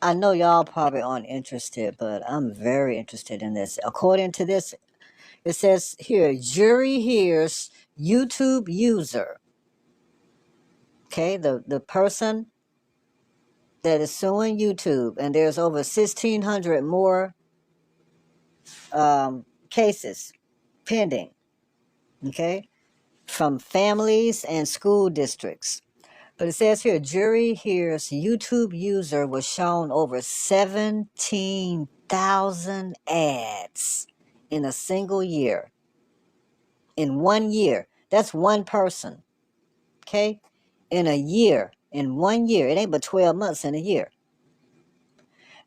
I know y'all probably aren't interested, but I'm very interested in this. According to this, it says here, jury hears YouTube user. Okay, the person that is suing YouTube, and there's over 1,600 more cases pending. Okay, from families and school districts. But it says here, jury hears YouTube user was shown over 17,000 ads in a single year. In 1 year. That's one person. Okay? In a year. In 1 year. It ain't but 12 months in a year.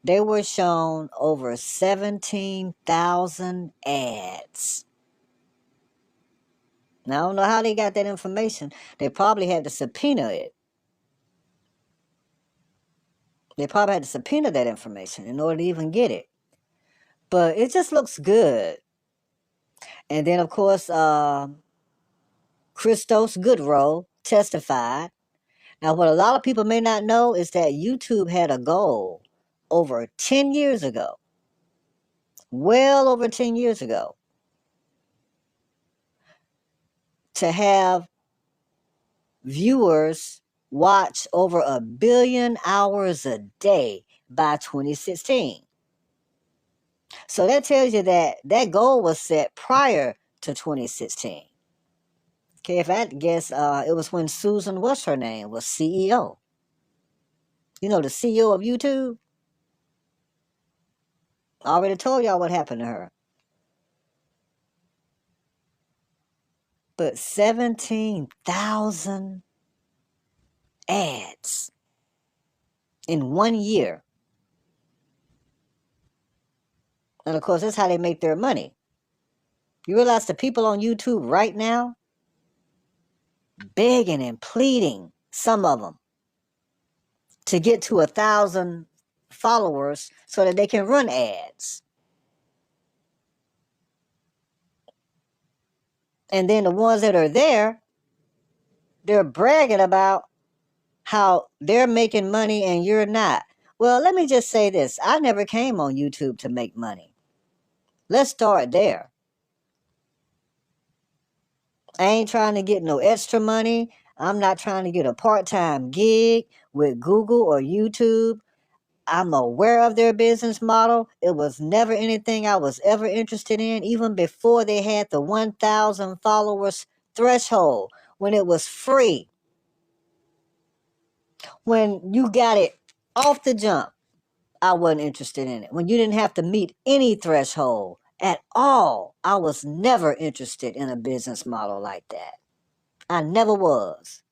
They were shown over 17,000 ads. Now, I don't know how they got that information. They probably had to subpoena it. They probably had to subpoena that information in order to even get it. But it just looks good. And then, of course, Christos Goodrow testified. Now, what a lot of people may not know is that YouTube had a goal over 10 years ago, well over 10 years ago, to have viewers watch over 1 billion hours a day by 2016. So that tells you that that goal was set prior to 2016. Okay, if I had to guess, it was when Susan, what's her name, was CEO. You know, the CEO of YouTube. I already told y'all what happened to her. But 17,000 ads in 1 year. And of course, that's how they make their money. You realize the people on YouTube right now, begging and pleading, some of them, to get to 1,000 followers so that they can run ads. And then the ones that are there, they're bragging about how they're making money and you're not. Well, let me just say this. I never came on YouTube to make money. Let's start there. I ain't trying to get no extra money. I'm not trying to get a part-time gig with Google or YouTube. I'm aware of their business model. It was never anything I was ever interested in, even before they had the 1,000 followers threshold, when it was free. When you got it off the jump, I wasn't interested in it. When you didn't have to meet any threshold at all, I was never interested in a business model like that. I never was.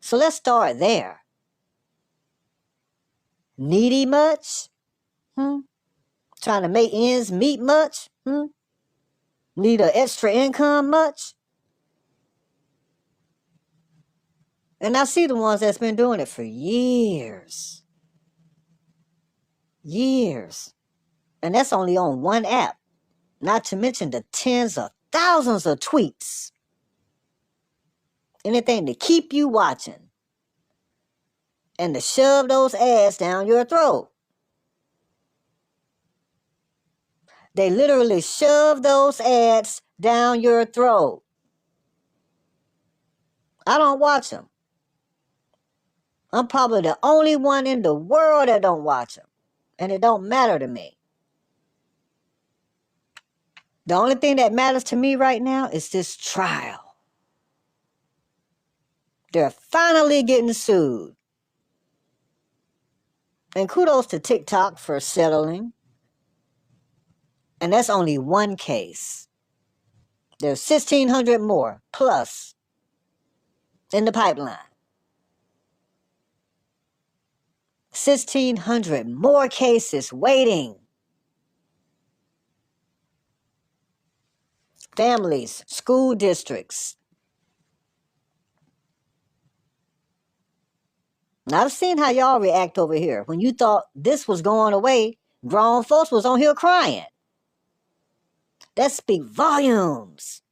So let's start there. Needy much? Trying to make ends meet much? Need an extra income much? And I see the ones that's been doing it for years. Years. And that's only on one app. Not to mention the tens of thousands of tweets. Anything to keep you watching. And to shove those ads down your throat. They literally shove those ads down your throat. I don't watch them. I'm probably the only one in the world that don't watch them. And it don't matter to me. The only thing that matters to me right now is this trial. They're finally getting sued. And kudos to TikTok for settling. And that's only one case. There's 1,600 more plus in the pipeline. 1,600 more cases waiting. Families, school districts. Now, I've seen how y'all react over here. When you thought this was going away, grown folks was on here crying. That speaks volumes.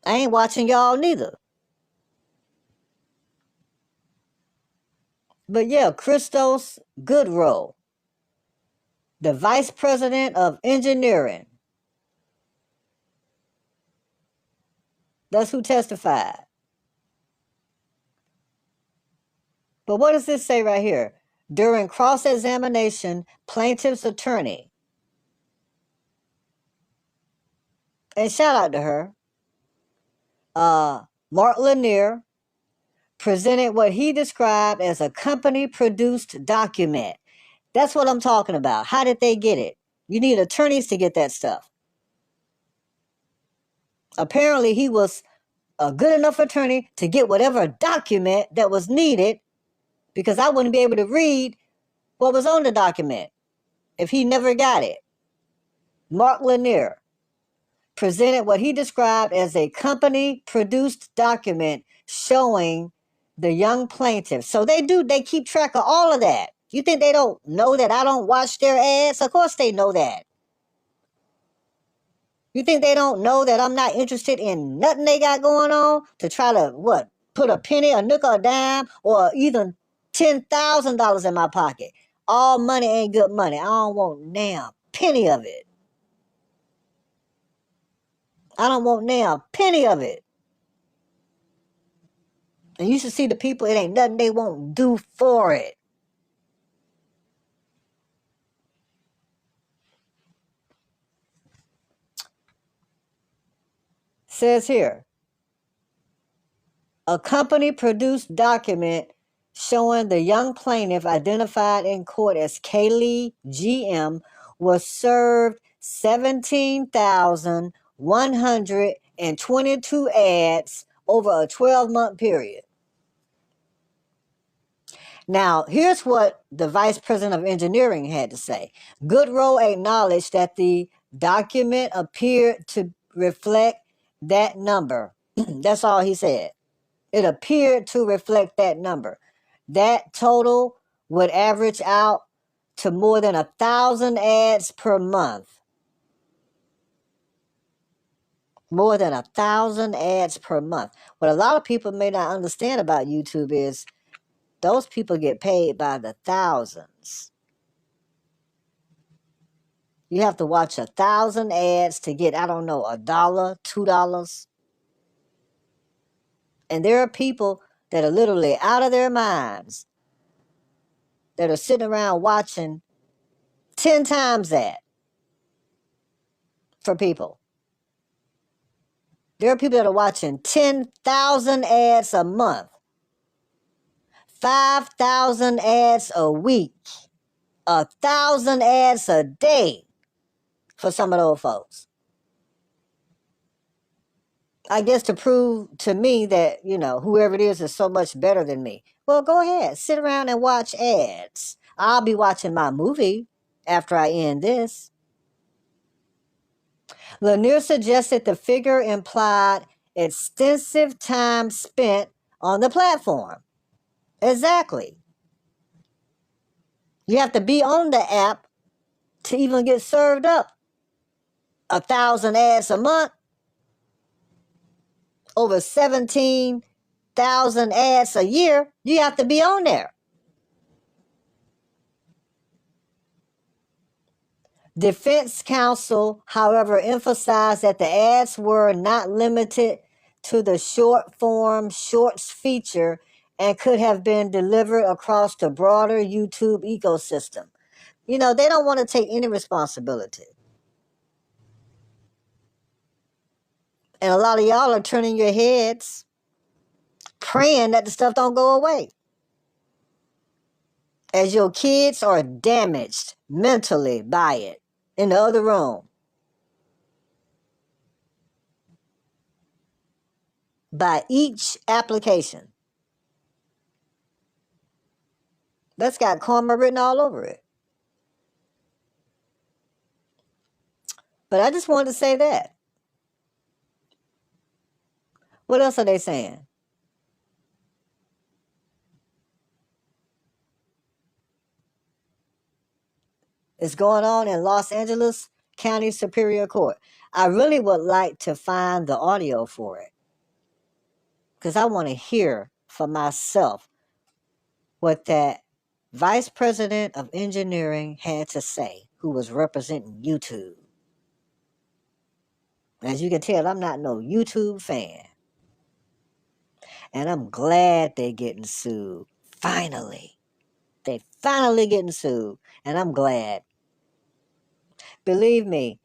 I ain't watching y'all neither. But yeah, Christos Goodrow, the vice president of engineering. That's who testified. But what does this say right here? During cross-examination, plaintiff's attorney, and shout out to her, Mark Lanier, presented what he described as a company-produced document. That's what I'm talking about. How did they get it? You need attorneys to get that stuff. Apparently, he was a good enough attorney to get whatever document that was needed, because I wouldn't be able to read what was on the document if he never got it. Mark Lanier presented what he described as a company-produced document showing the young plaintiff. So they keep track of all of that. You think they don't know that I don't watch their ads? Of course they know that. You think they don't know that I'm not interested in nothing they got going on to try to, what, put a penny, a nickel, a dime, or even $10,000 in my pocket? All money ain't good money. I don't want now penny of it. I don't want now penny of it. And you should see the people, it ain't nothing they won't do for it. Says here, a company-produced document showing the young plaintiff, identified in court as Kaylee GM, was served 17,122 ads over a 12-month period. Now, here's what the vice president of engineering had to say. Goodrow acknowledged that the document appeared to reflect that number. That's all he said. It appeared to reflect that number. That total would average out to more than 1,000 ads per month. More than 1,000 ads per month. What a lot of people may not understand about YouTube is those people get paid by the thousands. You have to watch 1,000 ads to get, I don't know, $1, $2. And there are people that are literally out of their minds that are sitting around watching 10 times that for people. There are people that are watching 10,000 ads a month, 5,000 ads a week, 1,000 ads a day for some of those folks. I guess to prove to me that, whoever it is so much better than me. Well, go ahead. Sit around and watch ads. I'll be watching my movie after I end this. Lanier suggested the figure implied extensive time spent on the platform. Exactly. You have to be on the app to even get served up 1,000 ads a month, over 17,000 ads a year. You have to be on there. Defense counsel, however, emphasized that the ads were not limited to the short form shorts feature and could have been delivered across the broader YouTube ecosystem. They don't want to take any responsibility. And a lot of y'all are turning your heads, praying that the stuff don't go away, as your kids are damaged mentally by it in the other room. By each application. That's got karma written all over it. But I just wanted to say that. What else are they saying? It's going on in Los Angeles County Superior Court. I really would like to find the audio for it, because I want to hear for myself what that vice president of engineering had to say, who was representing YouTube. As you can tell, I'm not no YouTube fan. And I'm glad they're getting sued. Finally. They finally getting sued. And I'm glad. Believe me,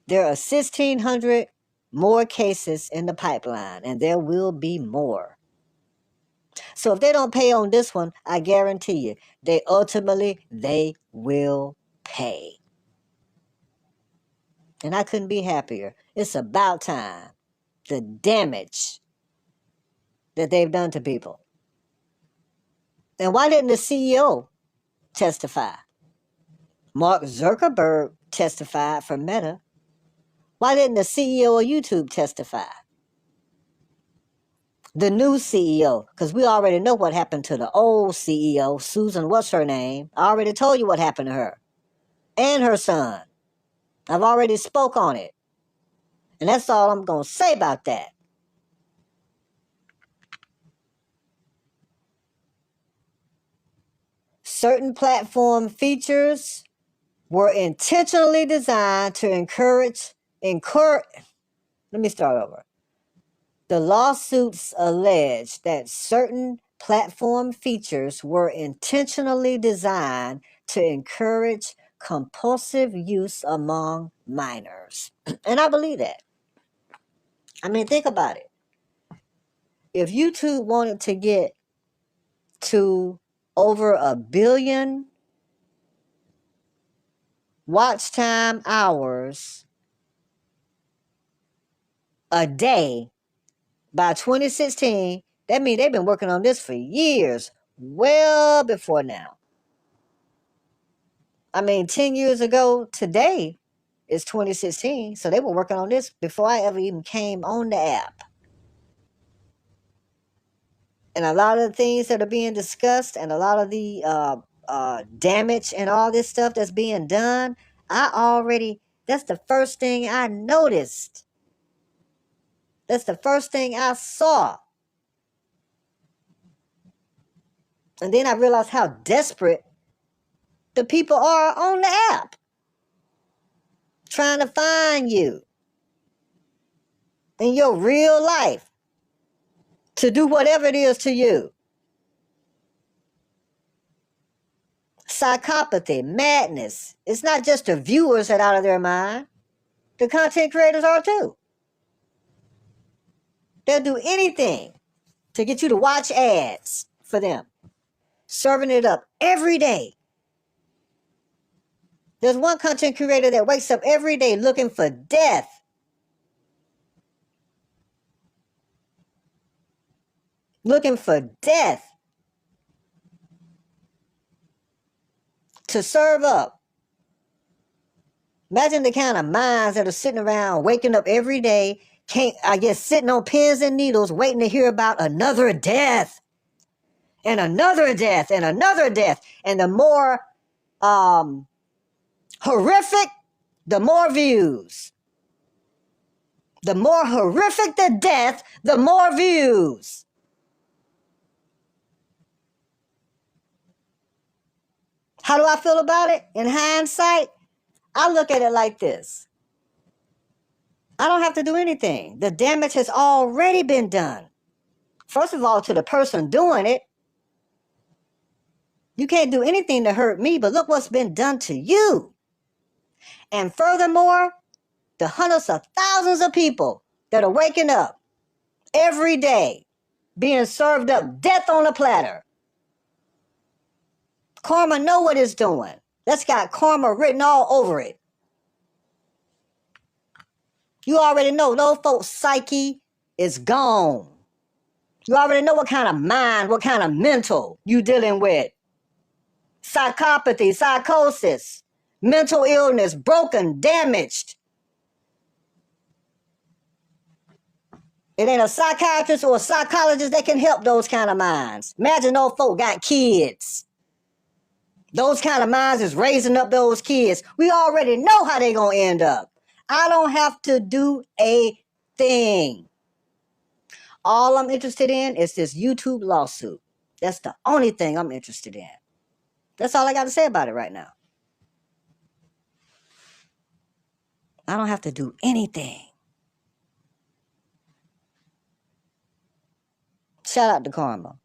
there are 1,600 more cases in the pipeline, and there will be more. So if they don't pay on this one, I guarantee you, they will pay. And I couldn't be happier. It's about time. The damage that they've done to people. And why didn't the CEO testify? Mark Zuckerberg testified for Meta. Why didn't the CEO of YouTube testify? The new CEO, because we already know what happened to the old CEO, Susan, what's her name? I already told you what happened to her. And her son. I've already spoke on it. And that's all I'm going to say about that. Certain platform features were intentionally designed to encourage. Let me start over. The lawsuits allege that certain platform features were intentionally designed to encourage compulsive use among minors. And I believe that. I mean, think about it. If YouTube wanted to get to over 1 billion watch time hours a day by 2016, that means they've been working on this for years, well before now. I mean, 10 years ago today is 2016, so they were working on this before I ever even came on the app. And a lot of the things that are being discussed and a lot of the damage and all this stuff that's being done, that's the first thing I noticed. That's the first thing I saw. And then I realized how desperate the people are on the app, trying to find you in your real life to do whatever it is to you. Psychopathy, madness. It's not just the viewers that are out of their mind. The content creators are too. They'll do anything to get you to watch ads for them. Serving it up every day. There's one content creator that wakes up every day looking for death. Looking for death to serve up. Imagine the kind of minds that are sitting around waking up every day, sitting on pins and needles waiting to hear about another death. And another death and another death. And the more horrific, the more views. The more horrific the death, the more views. How do I feel about it? In hindsight, I look at it like this. I don't have to do anything. The damage has already been done. First of all, to the person doing it. You can't do anything to hurt me, but look what's been done to you. And furthermore, the hundreds of thousands of people that are waking up every day, being served up death on a platter. Karma know what it's doing. That's got karma written all over it. You already know those folks' psyche is gone. You already know what kind of mind, what kind of mental you dealing with. Psychopathy, psychosis, mental illness, broken, damaged. It ain't a psychiatrist or a psychologist that can help those kind of minds. Imagine those folk got kids. Those kind of minds is raising up those kids. We already know how they gonna end up. I don't have to do a thing. All I'm interested in is this YouTube lawsuit. That's the only thing I'm interested in. That's all I got to say about it right now. I don't have to do anything. Shout out to karma.